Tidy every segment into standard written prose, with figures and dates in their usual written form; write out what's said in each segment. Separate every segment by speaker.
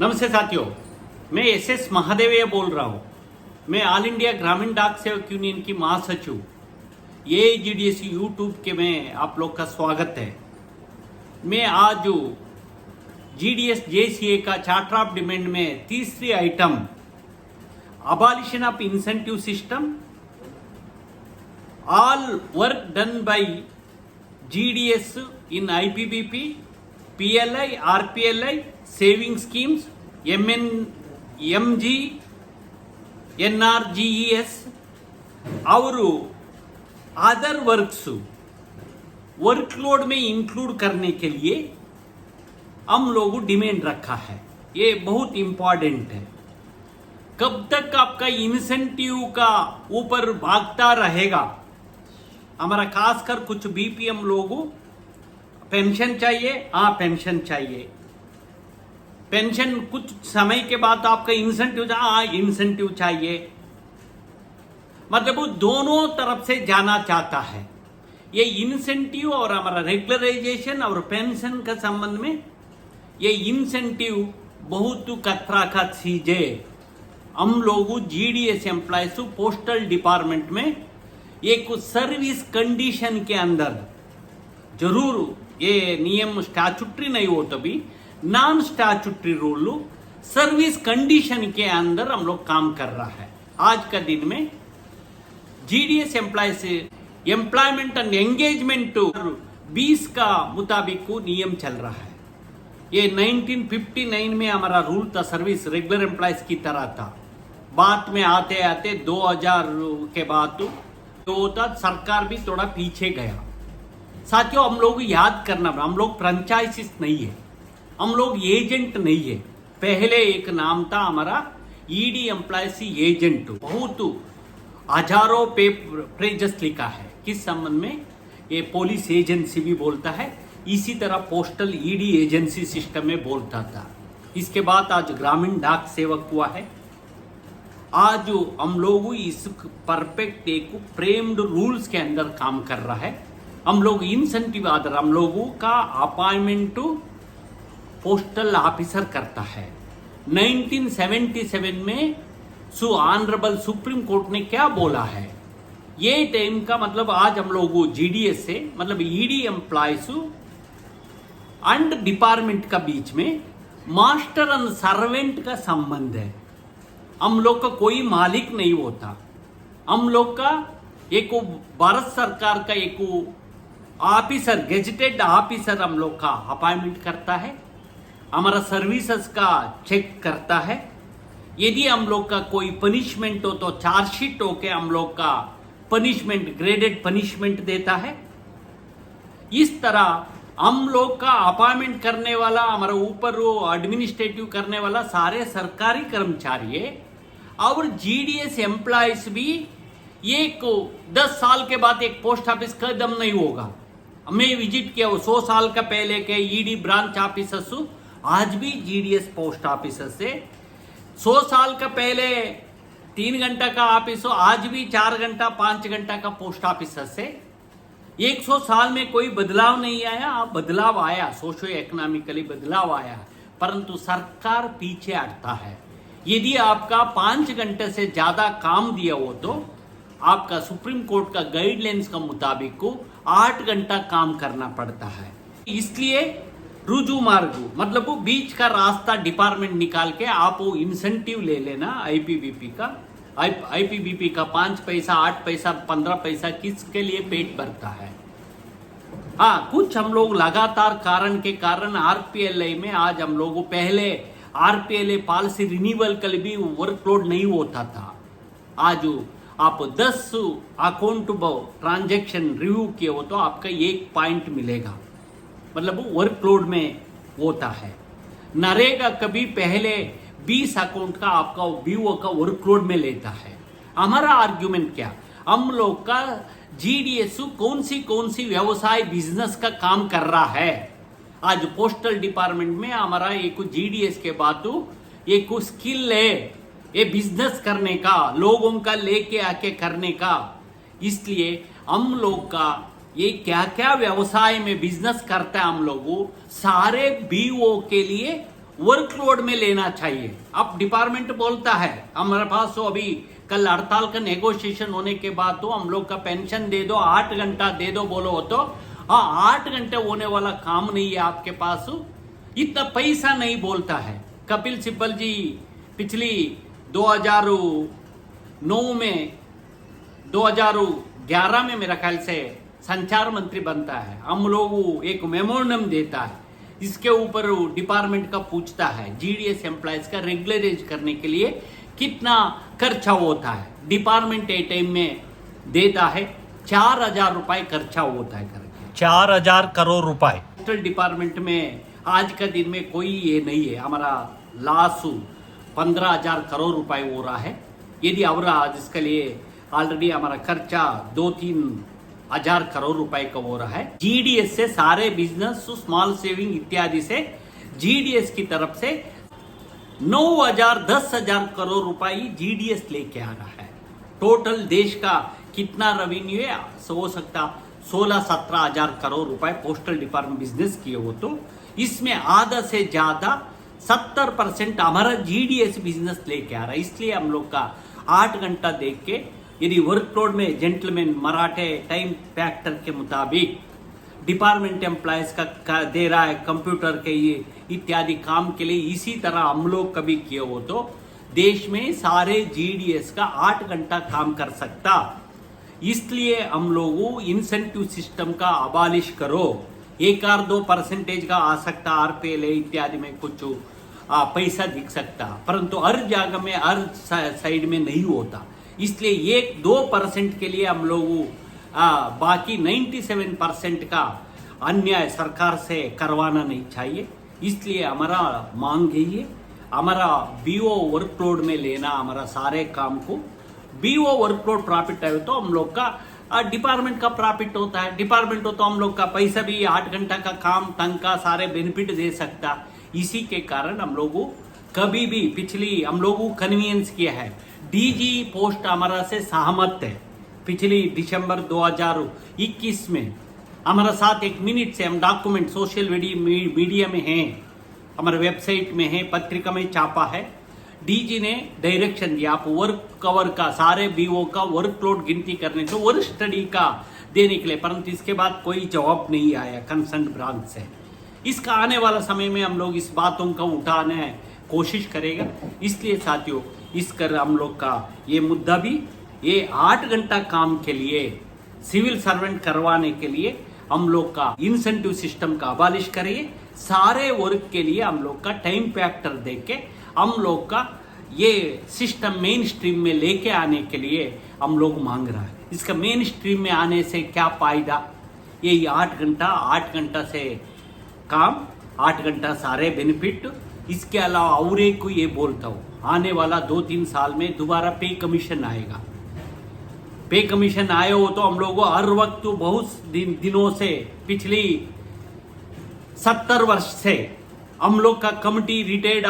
Speaker 1: नमस्ते साथियों, मैं एस महादेवಯ್య बोल रहा हूँ। मैं ऑल इंडिया ग्रामीण डाक सेवक यूनियन की महासचिव AIGDS यूट्यूब के में आप लोग का स्वागत है। मैं आज GDS JCA का चार्टर ऑफ डिमांड में तीसरी item abolition of incentive system, all work done by GDS in IPBP, PLI, RPLI, saving schemes, MG, NRGES और अदर वर्क्स वर्कलोड में इंक्लूड करने के लिए हम लोग डिमांड रखा है। ये बहुत इंपॉर्टेंट है। कब तक आपका इंसेंटिव का ऊपर भागता रहेगा? हमारा खासकर कुछ BPM लोगों पेंशन चाहिए, हाँ पेंशन चाहिए। पेंशन कुछ समय के बाद आपका इंसेंटिव, हाँ इंसेंटिव चाहिए। मतलब वो दोनों तरफ से जाना चाहता है। ये इंसेंटिव और हमारा रेगुलराइजेशन और पेंशन का संबंध में ये इंसेंटिव बहुत खतरा का चीज है। हम लोग GDS एम्प्लॉयज पोस्टल डिपार्टमेंट में एक सर्विस कंडीशन के अंदर जरूर ये नियम स्टैट्यूटरी नहीं हो तो भी non statutory rule service condition के अंदर हम लोग काम कर रहा है। आज का दिन में GDS employees employment and engagement 20 का मुताबिक नियम चल रहा है। ये 1959 में हमारा रूल था, सर्विस रेगुलर एम्प्लॉयज की तरह था। बाद में आते आते 2000 के बाद तो सरकार भी थोड़ा पीछे गया। साथियों, हम लोग याद करना, हम लोग फ्रेंचाइजिस नहीं है, हम लोग एजेंट नहीं है। पहले एक नाम था हमारा ED एम्प्लॉयज एजेंट। बहुत हजारों पेजेस लिखा है किस संबंध में? ये पुलिस एजेंसी भी बोलता है, इसी तरह पोस्टल ED एजेंसी सिस्टम में बोलता था। इसके बाद आज ग्रामीण डाक सेवक हुआ है। आज हम लोग इस परफेक्ट एक फ्रेम्ड रूल्स के अंदर काम कर रहा है। हम लोग इंसेंटिव आधार हम लोगों का अपॉइंटमेंट पोस्टल ऑफिसर करता है। 1977 में ऑनरेबल सुप्रीम कोर्ट ने क्या बोला है? ये टाइम का मतलब आज हम लोग GDS से मतलब ED एम्प्लॉयज एंड डिपार्टमेंट का बीच में मास्टर एंड सर्वेंट का संबंध है। हम लोग का कोई मालिक नहीं होता। हम लोग का एक भारत सरकार का एक ऑफिसर, गेजेटेड ऑफिसर हम लोग का अपॉइंटमेंट करता है, हमारा सर्विसेज का चेक करता है। यदि हम लोग का कोई पनिशमेंट हो तो चार्जशीट होके हम लोग का पनिशमेंट, ग्रेडेड पनिशमेंट देता है। इस तरह हम लोग का अपॉइंटमेंट करने वाला, हमारा ऊपर वो एडमिनिस्ट्रेटिव करने वाला सारे सरकारी कर्मचारी है। और GDS एम्प्लॉयज भी एक 10 साल के बाद एक पोस्ट ऑफिस कदम नहीं होगा। मैं विजिट किया 100 साल का पहले के ED ब्रांच ऑफिसर्स आज भी GDS पोस्ट ऑफिसर से 100 साल का पहले 3 घंटा का ऑफिस आज भी 4 घंटा 5 घंटा का पोस्ट ऑफिसर से 100 साल में कोई बदलाव नहीं आया। बदलाव आया, सोशो इकोनॉमिकली बदलाव आया, परंतु सरकार पीछे हटता है। यदि आपका 5 घंटे से ज्यादा काम दिया हो तो आपका सुप्रीम कोर्ट का गाइडलाइंस का मुताबिक को 8 घंटा काम करना पड़ता है। इसलिए रुजू मार्ग मतलब वो बीच का रास्ता डिपार्टमेंट निकाल के आप वो इंसेंटिव ले लेना। IPBP का 5 पैसा, 8 पैसा, 15 पैसा किसके लिए पेट भरता है? हाँ, कुछ हम लोग लगातार कारण के कारण RPLI में आज हम लोग पहले RPLI पॉलिसी रिन्यूअल के लिए भी वर्कलोड नहीं होता था। आज आप 10 अकाउंट ट्रांजैक्शन रिव्यू किए हो तो आपका 1 पॉइंट मिलेगा, मतलब वर्कलोड में होता है। नरेगा कभी पहले 20 अकाउंट का आपका BO का वर्कलोड में लेता है। हमारा आर्ग्यूमेंट क्या? हम लोग का GDS कौन सी व्यवसाय बिजनेस का काम कर रहा है? आज पोस्टल डिपार्टमेंट में हमारा एक GDS के बाद एक स्किल है ये बिजनेस करने का, लोगों का लेके आके करने का। इसलिए हम लोग का ये क्या क्या व्यवसाय में बिजनेस करता है हम लोग सारे BO के लिए वर्कलोड में लेना चाहिए। अब डिपार्टमेंट बोलता है हमारे पास तो अभी कल हड़ताल का नेगोशिएशन होने के बाद तो हम लोग का पेंशन दे दो, 8 घंटा दे दो बोलो तो हाँ 8 घंटे होने वाला काम नहीं है आपके पास, इतना पैसा नहीं बोलता है। कपिल सिब्बल जी पिछली 2009 में 2011 में मेरा ख्याल से संचार मंत्री बनता है, हम लोग एक मेमोरेंडम देता है, इसके ऊपर डिपार्टमेंट का पूछता है जीडीएस एम्प्लॉयज का रेगुलराइज करने के लिए कितना खर्चा होता है। डिपार्टमेंट ए टाइम में देता है 4000 रुपए खर्चा होता है करके,
Speaker 2: 4000 करोड़ रुपए।
Speaker 1: पोस्टल डिपार्टमेंट में आज का दिन में कोई ये नहीं है, हमारा लॉस 15,000 करोड़ रुपए हो रहा है। यदि अवराज इसके लिए ऑलरेडी हमारा खर्चा 2-3 हजार करोड़ रुपए का हो रहा है। जीडीएस से सारे बिजनेस स्मॉल सेविंग इत्यादि से जीडीएस की तरफ से 9,000-10,000 करोड़ रुपए जीडीएस लेके आ रहा है। टोटल देश का कितना रेवेन्यू है हो सकता 16-17 हजार करोड़ रुपए पोस्टल डिपार्टमेंट बिजनेस किए हो, तो इसमें आधा से ज्यादा 70% हमारा जीडीएस बिजनेस लेके आ रहा है। इसलिए हम लोग का 8 घंटा देख के यदि वर्कलोड में जेंटलमैन मराठे टाइम फैक्टर के मुताबिक डिपार्टमेंट एम्प्लॉयज का दे रहा है कंप्यूटर के ये इत्यादि काम के लिए, इसी तरह हम लोग कभी किए हो तो देश में सारे जीडीएस का 8 घंटा काम कर सकता। इसलिए हम लोग इंसेंटिव सिस्टम का अबालिश करो। 1-2% का आ सकता, आरपीएल इत्यादि में कुछ पैसा दिख सकता, परंतु हर जगह में हर साइड में नहीं होता। इसलिए 1-2% के लिए हम लोग बाकी 97% का अन्याय सरकार से करवाना नहीं चाहिए। इसलिए हमारा मांग यही है, हमारा बीओ वर्कलोड में लेना, हमारा सारे काम को बीओ वर्कलोड प्रॉफिट है तो हम लोग का डिपार्टमेंट का प्रॉफिट होता है। डिपार्टमेंट हो तो हम लोग का पैसा भी 8 घंटा का काम तनख्वाह सारे बेनिफिट दे सकता। इसी के कारण हम लोगों कभी भी पिछली हम लोगों कन्वीनियंस किया है। डीजी पोस्ट हमारा से सहमत है। पिछली दिसंबर 2021 में हमारा साथ 1 मिनट से हम डॉक्यूमेंट सोशल मीडिया में हैं, हमारे वेबसाइट में है, पत्रिका में छापा है। डीजी ने डायरेक्शन दिया आप वर्क कवर का सारे बीओ का वर्कलोड गिनती करने को वर्क स्टडी का देने के लिए, परंतु इसके बाद कोई जवाब नहीं आया कंसर्न ब्रांच से। इसका आने वाला समय में हम लोग इस बातों का उठाने कोशिश करेगा। इसलिए साथियों इस कर हम लोग का ये मुद्दा भी ये 8 घंटा काम के लिए सिविल सर्वेंट करवाने के लिए हम लोग का इंसेंटिव सिस्टम का अबालिश करिए। सारे वर्क के लिए हम लोग का टाइम फैक्टर देख के हम लोग का ये सिस्टम मेन स्ट्रीम में लेके आने के लिए हम लोग मांग रहा है। इसका मेन स्ट्रीम में आने से क्या फायदा, ये 8 घंटा से काम, 8 घंटा सारे बेनिफिट। इसके अलावा और एक को ये बोलता हूँ, आने वाला 2-3 साल में दोबारा पे कमीशन आएगा। पे कमीशन आए हो तो हम लोगों हर वक्त बहुत दिनों से पिछली 70 वर्ष से हम लोग का कमिटी रिटायर्ड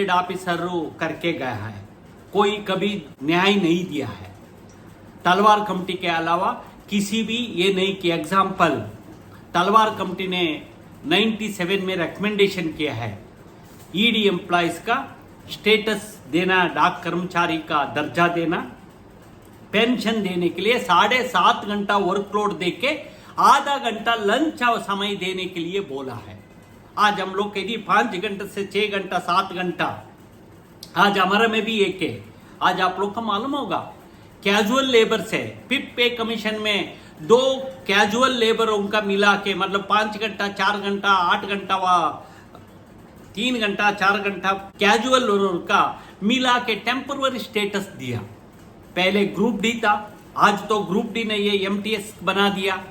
Speaker 1: ऑफिसर करके गया है, कोई कभी न्याय नहीं दिया है। तलवार कमिटी के अलावा किसी भी ये नहीं किया। एग्जाम्पल तलवार कमिटी ने 97 में रिकमेंडेशन किया है ईडी एम्प्लॉयज का स्टेटस देना, डाक कर्मचारी का दर्जा देना, पेंशन देने के लिए 7.5 घंटा वर्कलोड देके आधा घंटा लंच समय देने के लिए बोला है। आज हम लोग यदि 5 घंटे से 6 घंटा 7 घंटा, आज हमारे में भी एक है। आज आप लोग को मालूम होगा कैजुअल लेबर से फिफ्थ पे कमीशन में 2 कैजुअल लेबर उनका मिला के मतलब 5 घंटा 4 घंटा 8 घंटा व 3 घंटा 4 घंटा कैजुअल का मिला के टेम्पररी स्टेटस दिया। पहले ग्रुप डी था, आज तो ग्रुप डी ने ये एमटीएस बना दिया।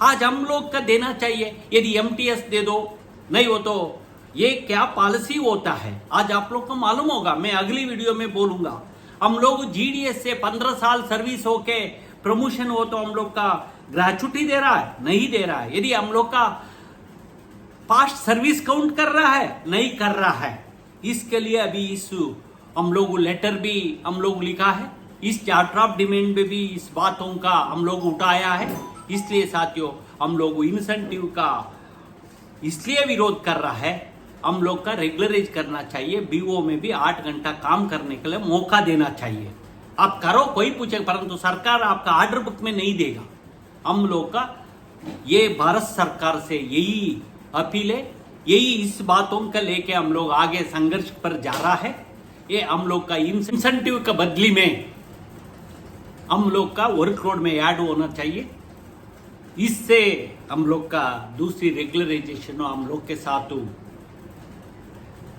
Speaker 1: आज हम लोग का देना चाहिए। यदि एमटीएस दे दो, नहीं हो तो ये क्या पॉलिसी होता है आज आप लोग को मालूम होगा। मैं अगली वीडियो में बोलूंगा। हम लोग जीडीएस से 15 साल सर्विस होके प्रमोशन हो तो हम लोग का ग्रेचुटी दे रहा है, नहीं दे रहा है। यदि हम लोग का पास्ट सर्विस काउंट कर रहा है, नहीं कर रहा है। इसके लिए अभी इस हम लोग लेटर भी हम लोग लिखा है, इस चार्टर ऑफ डिमांड में भी इस बातों का हम लोग उठाया है। इसलिए साथियों हम लोग इंसेंटिव का इसलिए विरोध कर रहा है, हम लोग का रेगुलराइज करना चाहिए, बीओ में भी 8 घंटा काम करने के लिए मौका देना चाहिए। आप करो, कोई पूछे, परंतु सरकार आपका ऑर्डर बुक में नहीं देगा। हम लोग का ये भारत सरकार से यही अपील है, यही इस बातों का लेके हम लोग आगे संघर्ष पर जा रहा है। ये हम लोग का इंसेंटिव का बदली में हम लोग का वर्कलोड में ऐड होना चाहिए। इससे हम लोग का दूसरी रेगुलराइजेशन हम लोग के साथ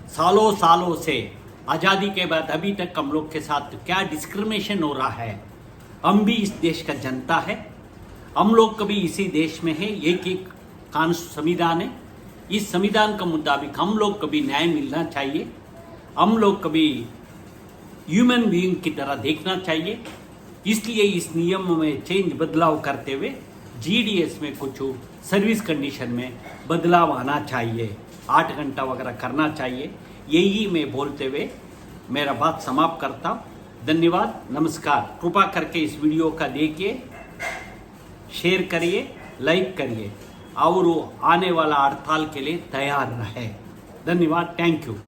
Speaker 1: सालों सालों से आज़ादी के बाद अभी तक हम लोग के साथ क्या डिस्क्रिमिनेशन हो रहा है। हम भी इस देश का जनता है, हम लोग कभी इसी देश में है। एक एक कानून संविधान है, इस संविधान के मुताबिक हम लोग कभी न्याय मिलना चाहिए। हम लोग कभी ह्यूमन बीइंग की तरह देखना चाहिए। इसलिए इस नियम में चेंज बदलाव करते हुए जीडीएस में कुछ सर्विस कंडीशन में बदलाव आना चाहिए, 8 घंटा वगैरह करना चाहिए। यही मैं बोलते हुए मेरा बात समाप्त करता हूँ। धन्यवाद, नमस्कार। कृपा करके इस वीडियो का देखिए, शेयर करिए, लाइक करिए और आने वाला हड़ताल के लिए तैयार रहे। धन्यवाद, थैंक यू।